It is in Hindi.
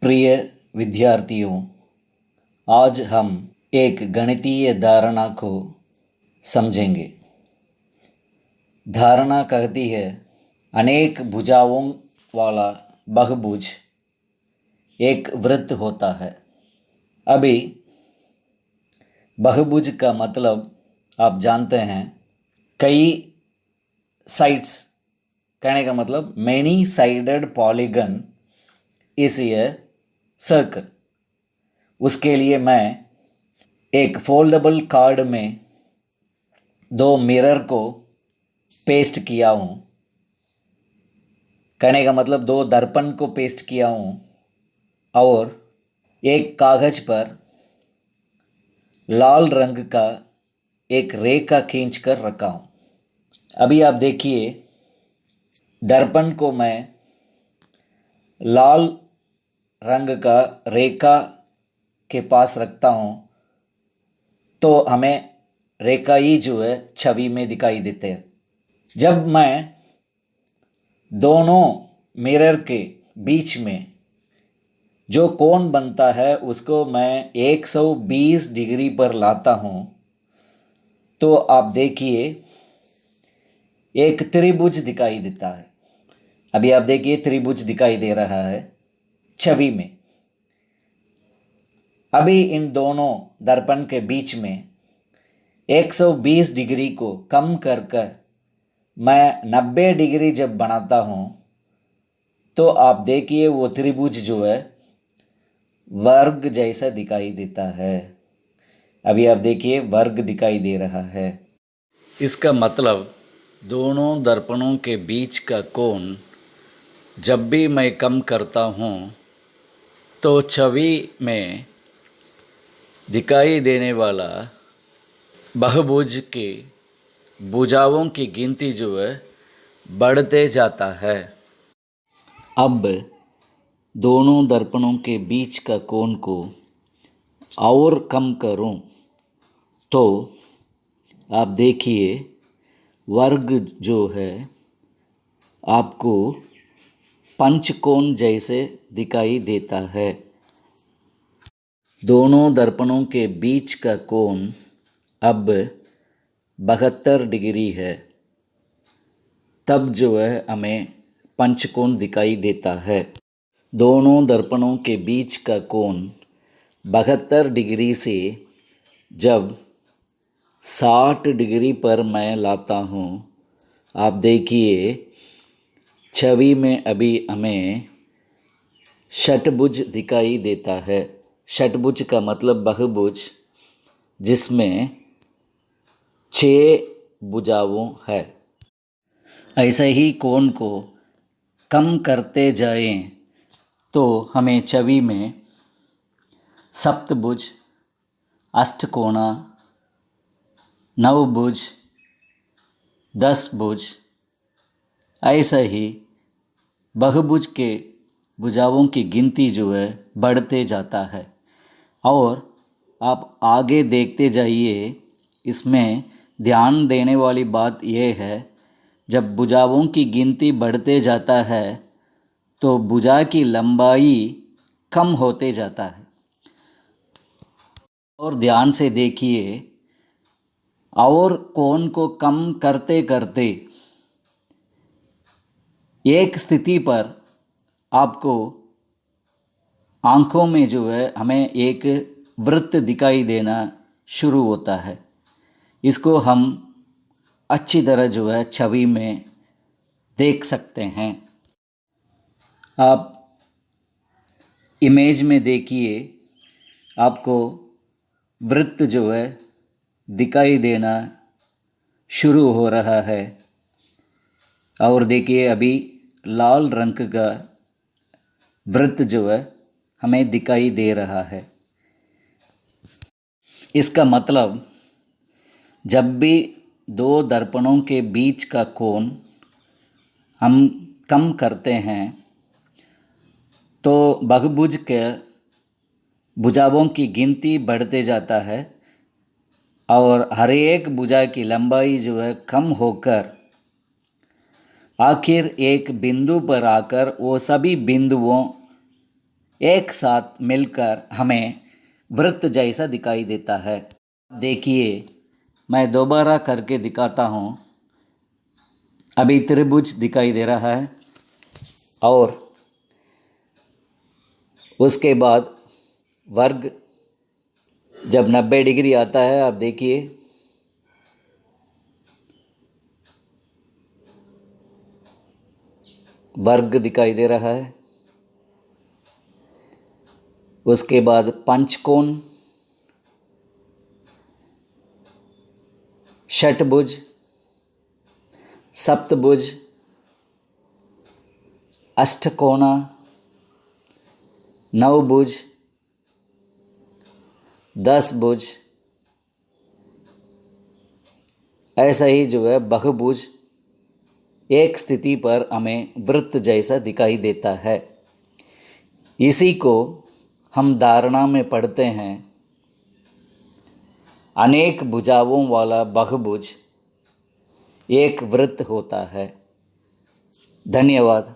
प्रिय विद्यार्थियों, आज हम एक गणितीय धारणा को समझेंगे। धारणा कहती है अनेक भुजाओं वाला बहुभुज एक वृत्त होता है। अभी बहुभुज का मतलब आप जानते हैं, कई साइड्स कहने का मतलब many sided polygon is a circle. उसके लिए मैं एक फोल्डेबल कार्ड में दो मिरर को पेस्ट किया हूँ। कहने का मतलब दो दर्पण को पेस्ट किया हूँ और एक कागज पर लाल रंग का एक रेखा खींच कर रखा हूँ। अभी आप देखिए, दर्पण को मैं लाल रंग का रेखा के पास रखता हूँ तो हमें रेखा ही जो है छवि में दिखाई देते हैं। जब मैं दोनों मिरर के बीच में जो कोण बनता है उसको मैं 120 डिग्री पर लाता हूँ तो आप देखिए एक त्रिभुज दिखाई देता है। अभी आप देखिए त्रिभुज दिखाई दे रहा है छवि में। अभी इन दोनों दर्पण के बीच में 120 डिग्री को कम कर कर मैं 90 डिग्री जब बनाता हूँ तो आप देखिए वो त्रिभुज जो है वर्ग जैसा दिखाई देता है। अभी आप देखिए वर्ग दिखाई दे रहा है। इसका मतलब दोनों दर्पणों के बीच का कोण जब भी मैं कम करता हूँ तो छवि में दिखाई देने वाला बहुभुज के भुजाओं की गिनती जो है बढ़ते जाता है। अब दोनों दर्पणों के बीच का कोण को और कम करूं तो आप देखिए वर्ग जो है आपको पंचकोण जैसे दिखाई देता है। दोनों दर्पणों के बीच का कोण अब 72 डिग्री है, तब जो है हमें पंचकोण दिखाई देता है। दोनों दर्पणों के बीच का कोण 72 डिग्री से जब 60 डिग्री पर मैं लाता हूँ, आप देखिए छवि में अभी हमें षटभुज दिखाई देता है। षटभुज का मतलब बहुभुज जिसमें 6 भुजाओं है। ऐसे ही कोण को कम करते जाएं तो हमें छवि में सप्तभुज, अष्टकोणा, नवभुज, 10 भुज, ऐसा ही बहुभुज के भुजाओं की गिनती जो है बढ़ते जाता है। और आप आगे देखते जाइए, इसमें ध्यान देने वाली बात यह है, जब भुजाओं की गिनती बढ़ते जाता है तो भुजा की लंबाई कम होते जाता है। और ध्यान से देखिए, और कोण को कम करते करते एक स्थिति पर आपको आँखों में जो है हमें एक वृत्त दिखाई देना शुरू होता है। इसको हम अच्छी तरह जो है छवि में देख सकते हैं। आप इमेज में देखिए, आपको वृत्त जो है दिखाई देना शुरू हो रहा है। और देखिए अभी लाल रंग का वृत्त जो है हमें दिखाई दे रहा है। इसका मतलब जब भी दो दर्पणों के बीच का कोण हम कम करते हैं तो बहुभुज के भुजाओं की गिनती बढ़ते जाता है और हर एक भुजा की लंबाई जो है कम होकर आखिर एक बिंदु पर आकर वो सभी बिंदुओं एक साथ मिलकर हमें वृत्त जैसा दिखाई देता है। देखिए, मैं दोबारा करके दिखाता हूँ। अभी त्रिभुज दिखाई दे रहा है और उसके बाद वर्ग जब 90 डिग्री आता है, आप देखिए वर्ग दिखाई दे रहा है। उसके बाद पंचकोण, षटभुज, सप्तभुज, अष्टकोणा, नवभुज, 10 भुज, ऐसा ही जो है बहुभुज एक स्थिति पर हमें वृत्त जैसा दिखाई देता है। इसी को हम धारणा में पढ़ते हैं, अनेक भुजाओं वाला बहुभुज एक वृत्त होता है। धन्यवाद।